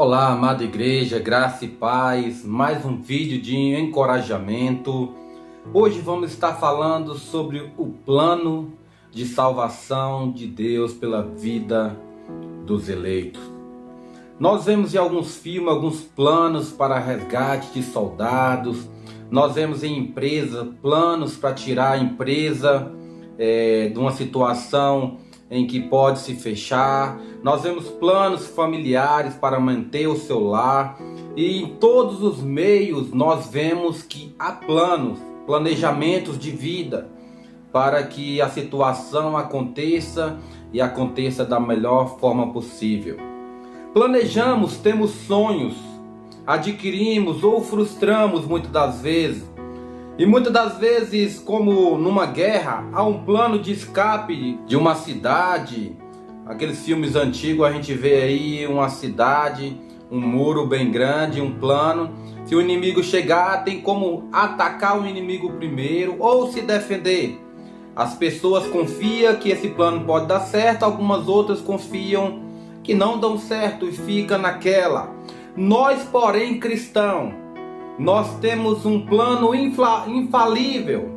Olá, amada igreja, graça e paz, mais um vídeo de encorajamento. Hoje vamos estar falando sobre o plano de salvação de Deus pela vida dos eleitos. Nós vemos em alguns filmes, alguns planos para resgate de soldados. Nós vemos em empresa, planos para tirar a empresa de uma situação em que pode se fechar. Nós vemos planos familiares para manter o seu lar. E em todos os meios nós vemos que há planos, planejamentos de vida para que a situação aconteça e aconteça da melhor forma possível. Planejamos, temos sonhos, adquirimos ou frustramos muitas das vezes. E muitas das vezes, como numa guerra, há um plano de escape de uma cidade. Aqueles filmes antigos a gente vê aí uma cidade, um muro bem grande, um plano. Se o inimigo chegar, tem como atacar o inimigo primeiro ou se defender. As pessoas confiam que esse plano pode dar certo, algumas outras confiam que não dão certo e fica naquela. Nós, porém, cristãos, nós temos um plano infalível.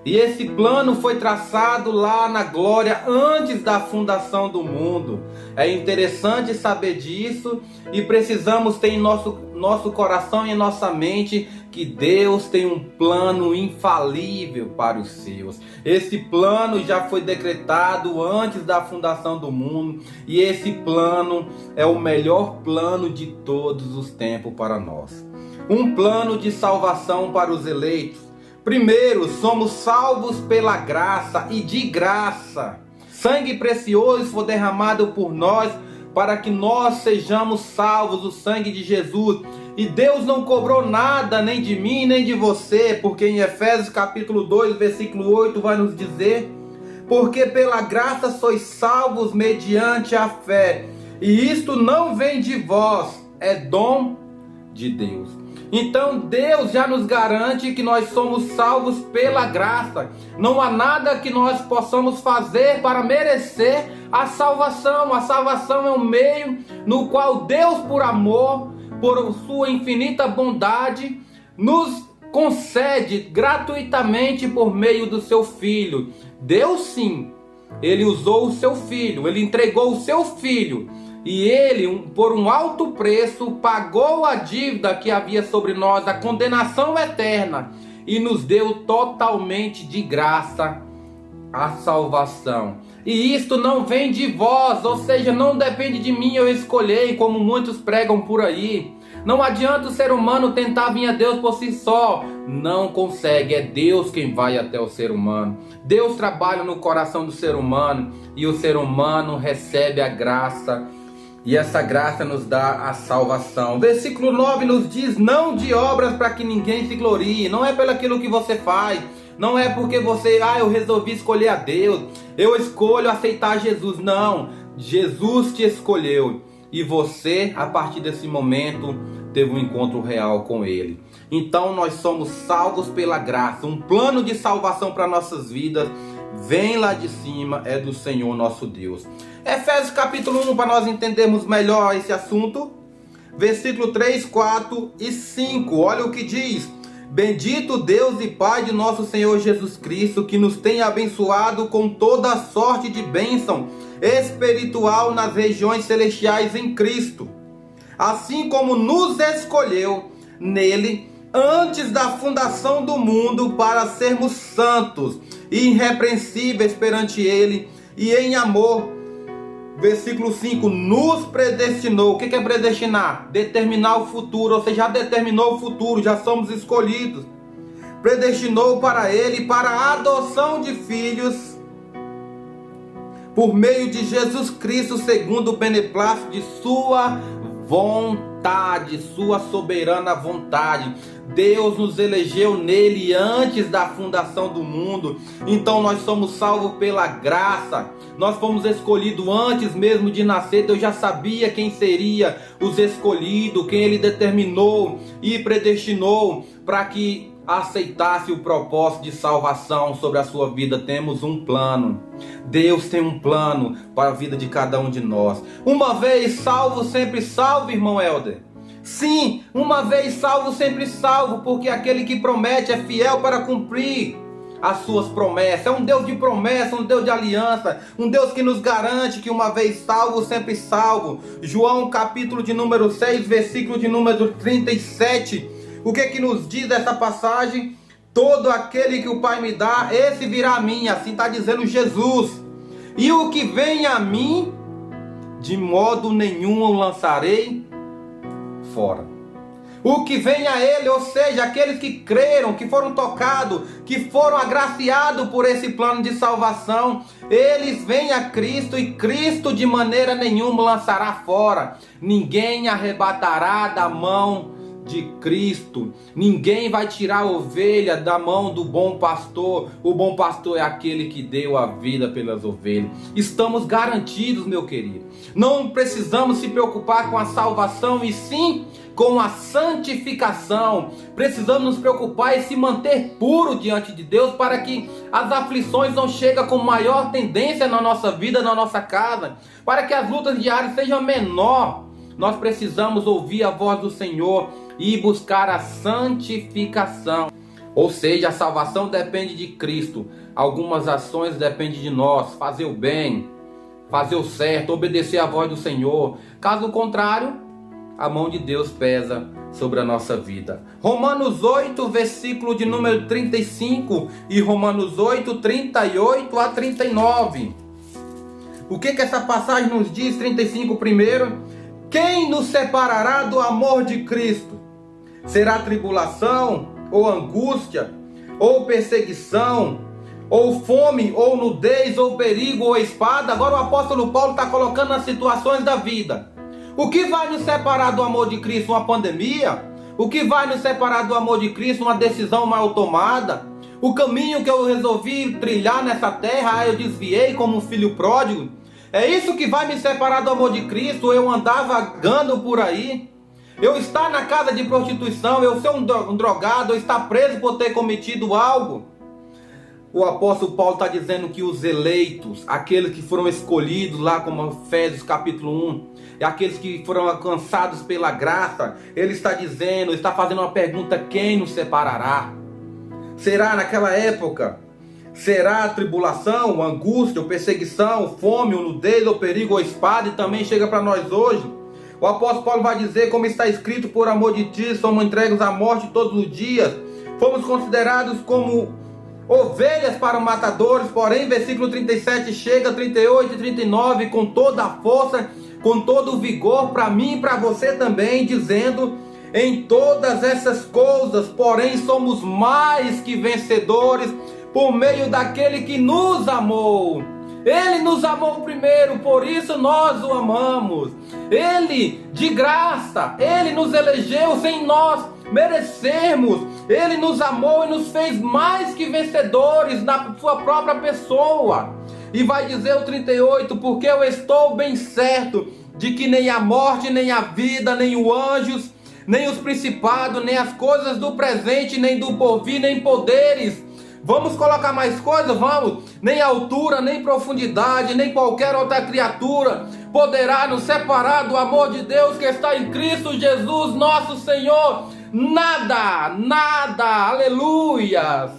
E esse plano foi traçado lá na glória antes da fundação do mundo. É interessante saber disso e precisamos ter em nosso coração e em nossa mente que Deus tem um plano infalível para os seus. Esse plano já foi decretado antes da fundação do mundo e esse plano é o melhor plano de todos os tempos para nós. Um plano de salvação para os eleitos. Primeiro, somos salvos pela graça e de graça. Sangue precioso foi derramado por nós para que nós sejamos salvos, o sangue de Jesus. E Deus não cobrou nada, nem de mim, nem de você, porque em Efésios capítulo 2, versículo 8 vai nos dizer: porque pela graça sois salvos mediante a fé. E isto não vem de vós, é dom de Deus. Então Deus já nos garante que nós somos salvos pela graça. Não há nada que nós possamos fazer para merecer a salvação. A salvação é um meio no qual Deus, por amor, por sua infinita bondade, nos concede gratuitamente por meio do seu Filho. Deus sim, Ele usou o seu Filho, Ele entregou o seu Filho. E Ele, por um alto preço, pagou a dívida que havia sobre nós, a condenação eterna, e nos deu totalmente de graça a salvação. E isto não vem de vós, ou seja, não depende de mim eu escolher, como muitos pregam por aí. Não adianta o ser humano tentar vir a Deus por si só. Não consegue, é Deus quem vai até o ser humano. Deus trabalha no coração do ser humano e o ser humano recebe a graça. E essa graça nos dá a salvação. Versículo 9 nos diz: não de obras para que ninguém se glorie. Não é pelo aquilo que você faz. Não é porque você, eu resolvi escolher a Deus, eu escolho aceitar Jesus. Não, Jesus te escolheu. E você, a partir desse momento, teve um encontro real com Ele. Então nós somos salvos pela graça. Um plano de salvação para nossas vidas vem lá de cima, é do Senhor nosso Deus. Efésios capítulo 1, para nós entendermos melhor esse assunto. Versículo 3, 4 e 5. Olha o que diz: bendito Deus e Pai de nosso Senhor Jesus Cristo, que nos tem abençoado com toda sorte de bênção espiritual nas regiões celestiais em Cristo, assim como nos escolheu nele antes da fundação do mundo para sermos santos e irrepreensíveis perante Ele e em amor. Versículo 5, nos predestinou. O que é predestinar? Determinar o futuro, ou seja, já determinou o futuro, já somos escolhidos. Predestinou para Ele, para a adoção de filhos, por meio de Jesus Cristo, segundo o beneplácito de sua vontade, sua soberana vontade. Deus nos elegeu nele antes da fundação do mundo. Então nós somos salvos pela graça. Nós fomos escolhidos antes mesmo de nascer. Deus já sabia quem seria os escolhidos, quem Ele determinou e predestinou para que aceitasse o propósito de salvação sobre a sua vida. Temos um plano. Deus tem um plano para a vida de cada um de nós. Uma vez salvo, sempre salvo, irmão Helder. Sim, uma vez salvo, sempre salvo, porque aquele que promete é fiel para cumprir as suas promessas. É um Deus de promessa, um Deus de aliança, um Deus que nos garante que uma vez salvo, sempre salvo. João capítulo de número 6, versículo de número 37. O que nos diz essa passagem? Todo aquele que o Pai me dá, esse virá a mim. Assim está dizendo Jesus. E o que vem a mim, de modo nenhum o lançarei fora. O que vem a ele, ou seja, aqueles que creram, que foram tocados, que foram agraciados por esse plano de salvação, eles vêm a Cristo e Cristo de maneira nenhuma lançará fora. Ninguém arrebatará da mão de Cristo. Ninguém vai tirar a ovelha da mão do bom pastor. O bom pastor é aquele que deu a vida pelas ovelhas. Estamos garantidos, meu querido. Não precisamos se preocupar com a salvação, e sim com a santificação. Precisamos nos preocupar e se manter puro diante de Deus, para que as aflições não cheguem com maior tendência na nossa vida, na nossa casa, para que as lutas diárias sejam menor. Nós precisamos ouvir a voz do Senhor e buscar a santificação. Ou seja, a salvação depende de Cristo. Algumas ações dependem de nós. Fazer o bem, fazer o certo, obedecer à voz do Senhor. Caso contrário, a mão de Deus pesa sobre a nossa vida. Romanos 8, versículo de número 35 e Romanos 8, 38 a 39. O que essa passagem nos diz? 35 primeiro. Quem nos separará do amor de Cristo? Será tribulação, ou angústia, ou perseguição, ou fome, ou nudez, ou perigo, ou espada? Agora o apóstolo Paulo está colocando as situações da vida. O que vai nos separar do amor de Cristo? Uma pandemia? O que vai nos separar do amor de Cristo? Uma decisão mal tomada? O caminho que eu resolvi trilhar nessa terra, eu desviei como um filho pródigo? É isso que vai me separar do amor de Cristo? Eu andar vagando por aí? Eu estar na casa de prostituição? Eu ser um drogado? Eu estar preso por ter cometido algo? O apóstolo Paulo está dizendo que os eleitos, aqueles que foram escolhidos lá, como Efésios capítulo 1, e aqueles que foram alcançados pela graça, ele está dizendo, está fazendo uma pergunta: quem nos separará? Será naquela época? Será a tribulação, a angústia, a perseguição, fome, a nudez, o perigo, a espada? E também chega para nós hoje. O apóstolo Paulo vai dizer, como está escrito: por amor de ti somos entregues à morte todos os dias, fomos considerados como ovelhas para matadores. Porém, versículo 37 chega, 38 e 39, com toda a força, com todo o vigor, para mim e para você também, dizendo: em todas essas coisas, porém, somos mais que vencedores por meio daquele que nos amou. Ele nos amou primeiro, por isso nós o amamos. Ele, de graça, Ele nos elegeu sem nós merecermos. Ele nos amou e nos fez mais que vencedores na sua própria pessoa. E vai dizer o 38, porque eu estou bem certo de que nem a morte, nem a vida, nem os anjos, nem os principados, nem as coisas do presente, nem do porvir, nem poderes. Vamos colocar mais coisas? Vamos. Nem altura, nem profundidade, nem qualquer outra criatura poderá nos separar do amor de Deus que está em Cristo Jesus, nosso Senhor. Nada, nada, aleluias,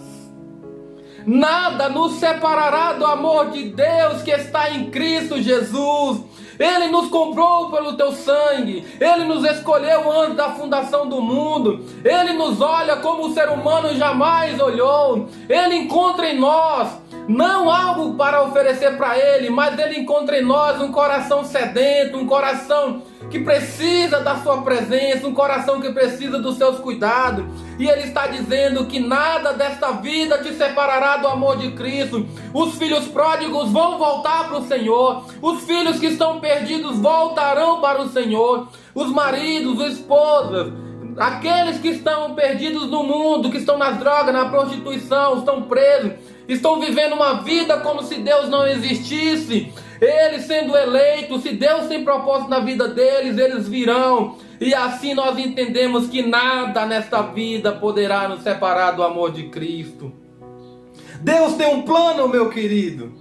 nada nos separará do amor de Deus que está em Cristo Jesus. Ele nos comprou pelo teu sangue. Ele nos escolheu antes da fundação do mundo. Ele nos olha como o ser humano jamais olhou. Ele encontra em nós não algo para oferecer para Ele, mas Ele encontra em nós um coração sedento, um coração que precisa da sua presença, um coração que precisa dos seus cuidados. E Ele está dizendo que nada desta vida te separará do amor de Cristo. Os filhos pródigos vão voltar para o Senhor. Os filhos que estão perdidos voltarão para o Senhor. Os maridos, as esposas, aqueles que estão perdidos no mundo, que estão nas drogas, na prostituição, estão presos, estão vivendo uma vida como se Deus não existisse. Eles sendo eleitos, se Deus tem propósito na vida deles, eles virão. E assim nós entendemos que nada nesta vida poderá nos separar do amor de Cristo. Deus tem um plano, meu querido.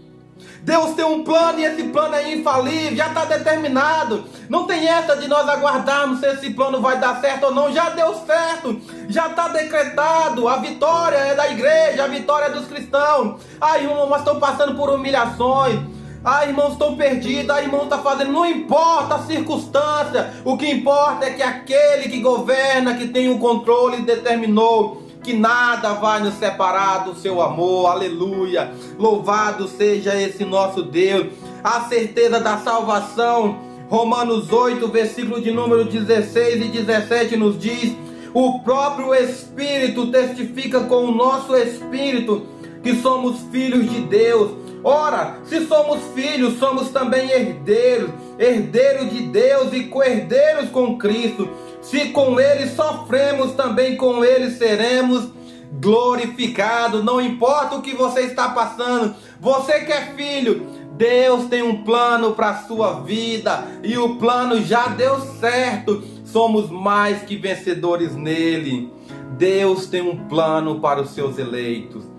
Deus tem um plano e esse plano é infalível, já está determinado. Não tem essa de nós aguardarmos se esse plano vai dar certo ou não. Já deu certo, já está decretado. A vitória é da igreja, a vitória é dos cristãos. Ai, irmão, mas estão passando por humilhações. Ai, irmãos, estão perdidos. Ai, irmão, está fazendo. Não importa a circunstância. O que importa é que aquele que governa, que tem o controle, determinou que nada vai nos separar do seu amor. Aleluia. Louvado seja esse nosso Deus. A certeza da salvação. Romanos 8, versículo de número 16 e 17 nos diz: o próprio Espírito testifica com o nosso espírito que somos filhos de Deus. Ora, se somos filhos, somos também herdeiros, herdeiros de Deus e co-herdeiros com Cristo. Se com Ele sofremos, também com Ele seremos glorificados. Não importa o que você está passando, você que é filho, Deus tem um plano para a sua vida e o plano já deu certo. Somos mais que vencedores nele. Deus tem um plano para os seus eleitos.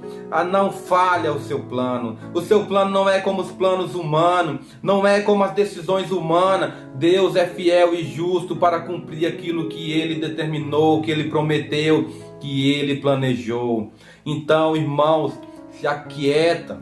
Não falha o seu plano. O seu plano não é como os planos humanos, não é como as decisões humanas. Deus é fiel e justo para cumprir aquilo que Ele determinou, que Ele prometeu, que Ele planejou. Então, irmãos, se aquieta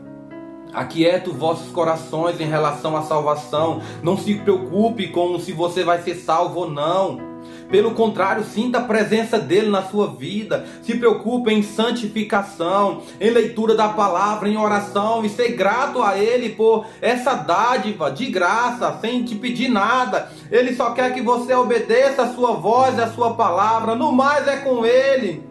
os vossos corações em relação à salvação. Não se preocupe com se você vai ser salvo ou não. Pelo contrário, sinta a presença dele na sua vida. Se preocupe em santificação, em leitura da palavra, em oração, e ser grato a ele por essa dádiva de graça, sem te pedir nada. Ele só quer que você obedeça a sua voz e a sua palavra. No mais é com ele.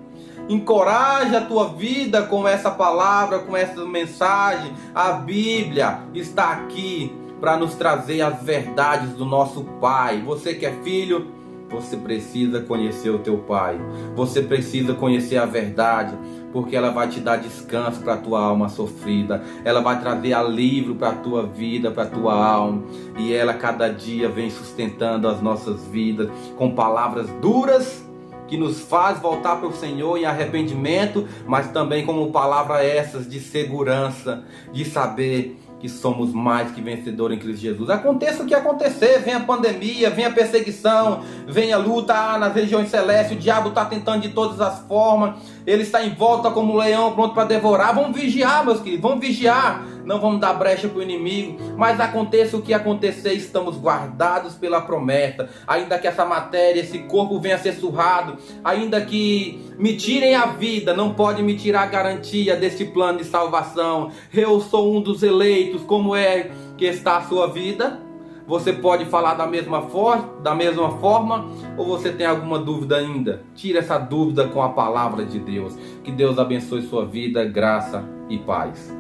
Encoraja a tua vida com essa palavra, com essa mensagem. A Bíblia está aqui para nos trazer as verdades do nosso Pai. Você que é filho, você precisa conhecer o teu Pai. Você precisa conhecer a verdade, porque ela vai te dar descanso para a tua alma sofrida. Ela vai trazer alívio para a tua vida, para a tua alma. E ela cada dia vem sustentando as nossas vidas com palavras duras que nos faz voltar para o Senhor em arrependimento, mas também como palavras essas de segurança, de saber que somos mais que vencedores em Cristo Jesus. Aconteça o que acontecer, venha a pandemia, venha a perseguição, venha a luta nas regiões celestes, o diabo está tentando de todas as formas, ele está em volta como um leão pronto para devorar. Vamos vigiar, meus queridos, vamos vigiar, não vamos dar brecha para o inimigo, mas aconteça o que acontecer, estamos guardados pela promessa. Ainda que essa matéria, esse corpo venha a ser surrado, ainda que me tirem a vida, não pode me tirar a garantia deste plano de salvação. Eu sou um dos eleitos. Como é que está a sua vida? Você pode falar da mesma forma, ou você tem alguma dúvida ainda? Tira essa dúvida com a palavra de Deus. Que Deus abençoe sua vida, graça e paz.